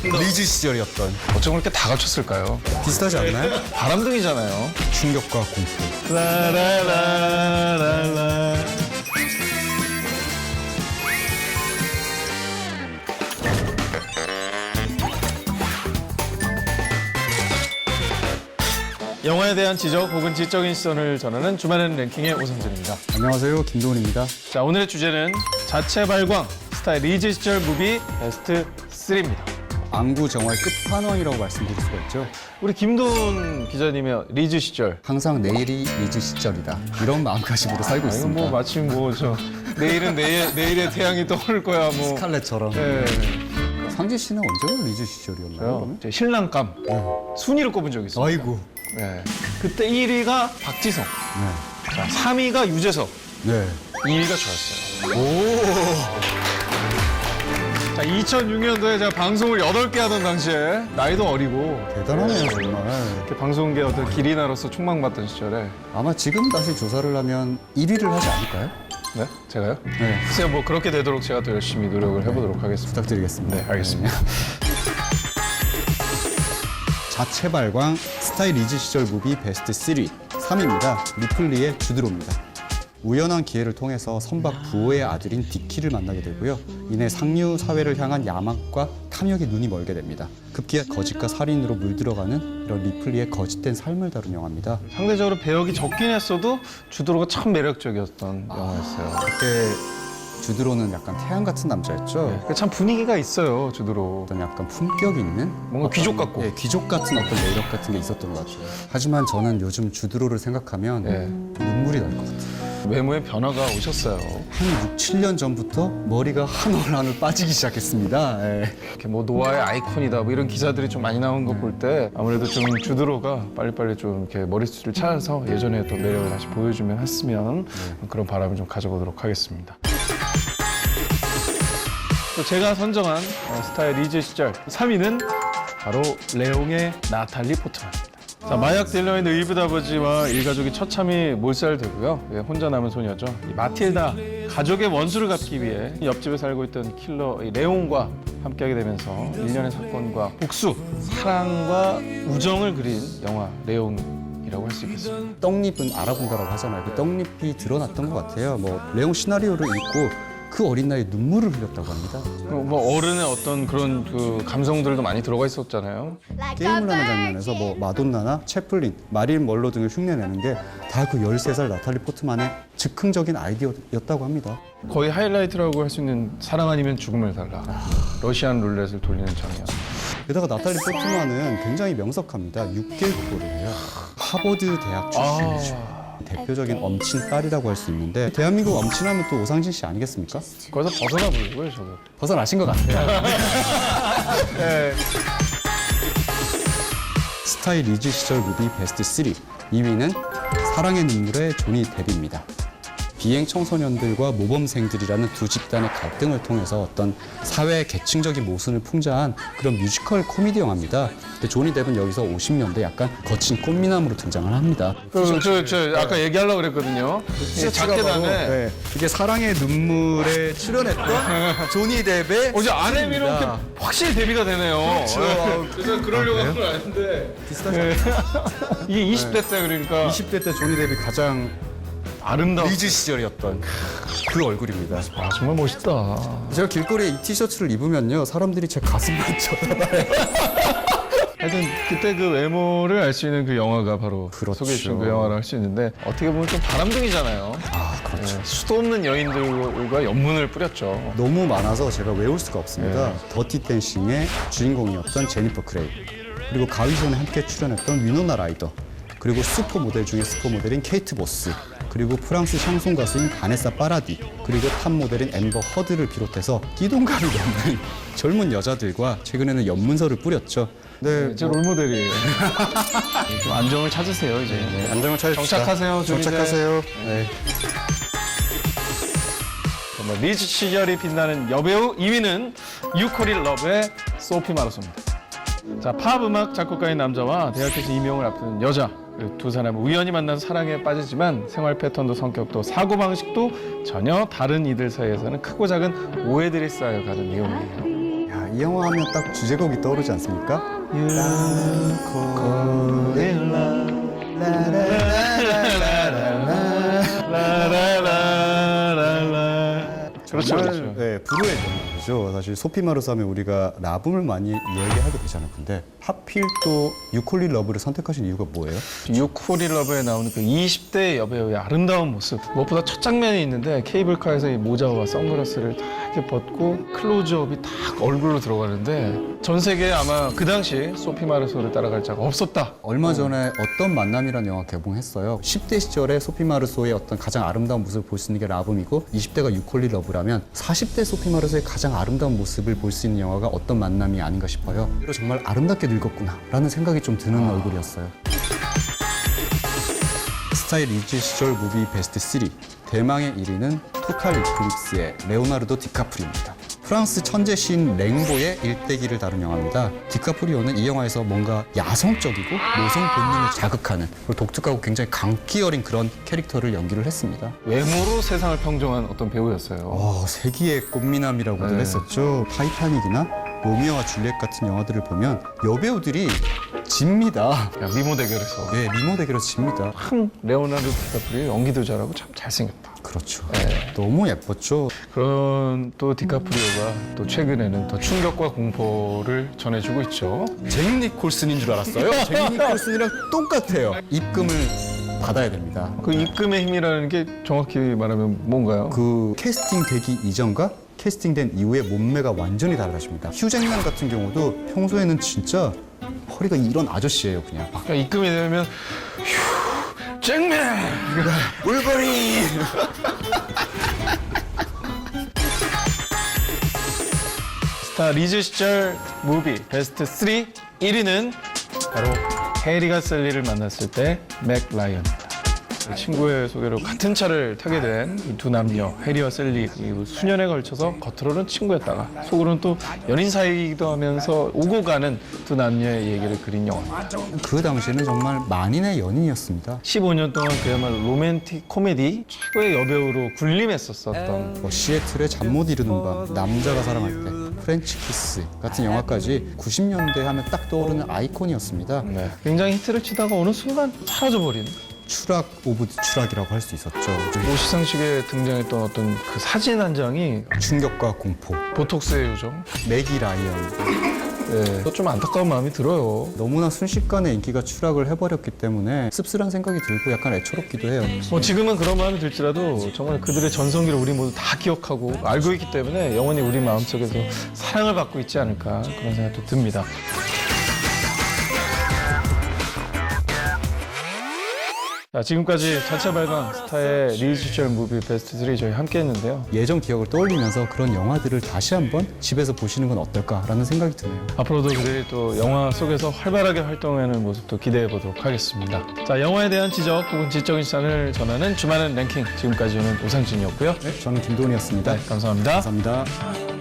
리즈 시절이었던. 어쩜 그렇게 다 갖췄을까요? 비슷하지 않나요? 바람둥이잖아요. 충격과 공포. 라라라라라. 영화에 대한 지적 혹은 지적인 시선을 전하는 주말엔 랭킹의 오성진입니다. 안녕하세요, 김도훈입니다. 자, 오늘의 주제는 자체 발광 스타일 리즈 시절 무비 베스트 3입니다. 안구 정화의 끝판왕이라고 말씀드릴 수가 있죠. 우리 김도훈 기자님의 리즈 시절. 항상 내일이 리즈 시절이다. 이런 마음가짐으로 살고 이거 있습니다. 뭐 마침 뭐 저 내일은 내일의 태양이 떠오를 거야 뭐. 스칼렛처럼. 네. 상진 씨는 언제가 리즈 시절이었나요? 그러면? 제 신랑감 순위를 꼽은 적이 있어요. 아이고. 네. 그때 1위가 박지성, 네. 자, 3위가 유재석, 네. 2위가 저였어요. 자, 2006년도에 제가 방송을 8개 하던 당시에 나이도 어리고 대단하네요, 정말. 이렇게 방송계 어떤 기리나로서 촉망받던 시절에. 아마 지금 다시 조사를 하면 1위를 하지 않을까요? 네? 제가요? 네. 글쎄요, 뭐 그렇게 되도록 제가 더 열심히 노력을 해보도록 하겠습니다. 부탁드리겠습니다. 네, 알겠습니다. 자체 발광 스타일 리즈 시절 무비 베스트 3. 3위입니다. 리플리의 주드로입니다. 우연한 기회를 통해서 선박 부호의 아들인 디키를 만나게 되고요. 이내 상류 사회를 향한 야망과 탐욕에 눈이 멀게 됩니다. 급기야 거짓과 살인으로 물들어가는 이런 리플리의 거짓된 삶을 다룬 영화입니다. 상대적으로 배역이 적긴 했어도 주드로가 참 매력적이었던 영화였어요. 그때 주드로는 약간 태양 같은 남자였죠. 참 분위기가 있어요, 주드로. 어떤 약간 품격 있는 뭔가 귀족 같고. 예, 귀족 같은 어떤 매력 같은 게 있었던 것 같아요. 하지만 저는 요즘 주드로를 생각하면 네. 눈물이 날 것 같아요. 외모에 변화가 오셨어요. 한 6, 7년 전부터 머리가 한 올 한 올 빠지기 시작했습니다. 예. 이렇게 뭐 노아의 아이콘이다 뭐 이런 기사들이 좀 많이 나온 거 볼 때 아무래도 좀 주드로가 빨리빨리 좀 이렇게 머리숱을 찾아서 예전에 또 매력을 다시 보여주면 했으면 그런 바람을 좀 가져보도록 하겠습니다. 또 제가 선정한 스타일 리즈 시절 3위는 바로 레옹의 나탈리 포트만입니다. 자, 마약 딜러인 의붓 아버지와 일가족이 처참히 몰살되고요. 예, 혼자 남은 소녀죠. 이 마틸다, 가족의 원수를 갚기 위해 옆집에 살고 있던 킬러 이 레옹과 함께하게 되면서 일련의 사건과 복수, 사랑과 우정을 그린 영화 레옹이라고 할 수 있겠습니다. 떡잎은 알아본다라고 하잖아요. 그 떡잎이 드러났던 것 같아요. 뭐 레옹 시나리오를 읽고 그 어린 나이에 눈물을 흘렸다고 합니다. 뭐 어른의 어떤 그런 그 감성들도 많이 들어가 있었잖아요. 게임을 하는 장면에서 뭐 마돈나나 채플린, 마릴린 먼로 등을 흉내내는 게 다 그 13살 나탈리 포트만의 즉흥적인 아이디어였다고 합니다. 거의 하이라이트라고 할 수 있는 사랑 아니면 죽음을 달라. 러시안 룰렛을 돌리는 장면. 게다가 나탈리 포트만은 굉장히 명석합니다. 6개월 국어를 해요. 하버드 대학 출신이죠. 대표적인 엄친 딸이라고 할 수 있는데 대한민국 엄친하면 또 오상진 씨 아니겠습니까? 거기서 벗어나 보려고요, 저도. 벗어나신 것 같아요. 네. 스타일 리즈 시절 무비 베스트 3. 2위는 사랑의 눈물의 조니 데뷔입니다. 비행 청소년들과 모범생들이라는 두 집단의 갈등을 통해서 어떤 사회 계층적인 모순을 풍자한 그런 뮤지컬 코미디 영화입니다. 근데 조니 뎁은 여기서 50년대 약간 거친 꽃미남으로 등장을 합니다. 저 아까 얘기하려고 그랬거든요. 이게 자켓단에 네, 이게 사랑의 눈물에 출연했던 조니 뎁의 어제 아내미로 이렇게 확실히 데뷔가 되네요. 그렇죠. 그래서 그러려고 한 건 아닌데. 비슷하죠? 이게 20대 때 그러니까 20대 때 조니 뎁이 가장 아름다워. 리즈 시절이었던 그 얼굴입니다. 아, 정말 멋있다. 제가 길거리에 이 티셔츠를 입으면요 사람들이 제 가슴만 쳐다봐요. 하여튼 그때 그 외모를 알 수 있는 그 영화가 바로 그렇죠. 소개해 주신 그 영화를 할 수 있는데 어떻게 보면 좀 바람둥이잖아요. 아 그렇죠. 수도 없는 여인들과 연문을 뿌렸죠. 너무 많아서 제가 외울 수가 없습니다. 더티 댄싱의 주인공이었던 제니퍼 크레이, 그리고 가위손에 함께 출연했던 위노나 라이더, 그리고 슈퍼 모델 중에 슈퍼 모델인 케이트 보스, 그리고 프랑스 샹송 가수인 바네사 파라디, 그리고 탑 모델인 앰버 허드를 비롯해서 끼동갑이 넘는 젊은 여자들과 최근에는 연문서를 뿌렸죠. 네, 제 롤모델이에요. 좀 안정을 찾으세요 이제. 안정을 찾읍시다. 정착하세요, 조니 뎁. 정착하세요. 네. 정말 리즈 시절이 빛나는 여배우 2위는 유코릴 러브의 소피 마르소입니다. 자, 팝 음악 작곡가인 남자와 대학교에서 임용을 앞두는 여자, 두 사람은 우연히 만나서 사랑에 빠지지만 생활 패턴도 성격도 사고방식도 전혀 다른 이들 사이에서는 크고 작은 오해들이 쌓여가는 내용이에요. 야, 이 영화 하면 딱 주제곡이 떠오르지 않습니까? 그렇죠, 정말, 그렇죠. 네, 불후의 명곡이죠. 사실 소피 마르소 하면 우리가 라붐을 많이 얘기하게 되잖아요. 근데 하필 또 유콜리 러브를 선택하신 이유가 뭐예요? 유코리 러브에 나오는 그 20대 여배우의 아름다운 모습. 무엇보다 첫 장면이 있는데 케이블카에서 이 모자와 선글라스를 다 이렇게 벗고 클로즈업이 딱 얼굴로 들어가는데 전 세계에 아마 그 당시 소피 마르소를 따라갈 자가 없었다. 얼마 전에 어떤 만남이라는 영화 개봉했어요. 10대 시절에 소피 마르소의 어떤 가장 아름다운 모습을 볼 수 있는 게 라붐이고 20대가 유콜리 러브라면 40대 소피 마르소의 가장 아름다운 모습을 볼 수 있는 영화가 어떤 만남이 아닌가 싶어요. 정말 아름답게 늙었구나 라는 생각이 좀 드는 얼굴이었어요. 스타일 리즈 시절 무비 베스트 3 대망의 1위는 토탈 이클립스의 레오나르도 디카프리오입니다. 프랑스 천재 시인 랭보의 일대기를 다룬 영화입니다. 디카프리오는 이 영화에서 뭔가 야성적이고 모성 본능을 자극하는 그리고 독특하고 굉장히 강기 어린 그런 캐릭터를 연기를 했습니다. 외모로 세상을 평정한 어떤 배우였어요. 세기의 꽃미남이라고도 네. 했었죠. 타이타닉이나 로미오와 줄리엣 같은 영화들을 보면 여배우들이 집니다. 야, 미모 대결에서 네, 미모 대결에서 집니다. 참 레오나르도 디카프리오 연기도 잘하고 참 잘생겼다. 그렇죠. 너무 예뻤죠. 그런 또 디카프리오가 또 최근에는 더 충격과 공포를 전해주고 있죠. 잭 니콜슨인 줄 알았어요. 잭 니콜슨이랑 똑같아요. 입금을 받아야 됩니다. 그 입금의 힘이라는 게 정확히 말하면 뭔가요? 그 캐스팅 되기 이전과 캐스팅된 이후의 몸매가 완전히 달라집니다. 휴잭맨 같은 경우도 평소에는 진짜 허리가 이런 아저씨예요, 그냥. 그러니까 입금이 되면 휴 잭맨 울버린! 스타 리즈 시절 무비 베스트 3 1위는 바로 해리가 셀리를 만났을 때 맥 라이언입니다. 친구의 소개로 같은 차를 타게 된 이 두 남녀 해리와 셀리 이 수년에 걸쳐서 겉으로는 친구였다가 속으로는 또 연인 사이이기도 하면서 오고 가는 두 남녀의 얘기를 그린 영화입니다. 그 당시에는 정말 만인의 연인이었습니다. 15년 동안 그야말로 로맨틱 코미디 최고의 여배우로 군림했었던 시애틀의 잠 못 이루는 밤, 남자가 사랑할 때, 프렌치 키스 같은 영화까지 90년대 하면 딱 떠오르는 아이콘이었습니다. 굉장히 히트를 치다가 어느 순간 사라져버린 추락 오브 추락이라고 할 수 있었죠. 뭐 시상식에 등장했던 어떤 그 사진 한 장이 충격과 공포, 보톡스의 요정. 맥이 라이언. 네, 좀 안타까운 마음이 들어요. 너무나 순식간에 인기가 추락을 해버렸기 때문에 씁쓸한 생각이 들고 약간 애처롭기도 해요. 뭐 지금은 그런 마음이 들지라도 정말 그들의 전성기를 우리 모두 다 기억하고 알고 있기 때문에 영원히 우리 마음속에서 사랑을 받고 있지 않을까 그런 생각도 듭니다. 자, 지금까지 자체 발광 스타의 리즈 시절 무비 베스트 3 저희 함께 했는데요. 예전 기억을 떠올리면서 그런 영화들을 다시 한번 집에서 보시는 건 어떨까라는 생각이 드네요. 앞으로도 그들이 또 영화 속에서 활발하게 활동하는 모습도 기대해 보도록 하겠습니다. 자, 영화에 대한 지적 혹은 지적인 시선을 전하는 주말은 랭킹 지금까지는 오상진이었고요. 네, 저는 김도훈이었습니다. 네, 감사합니다. 감사합니다.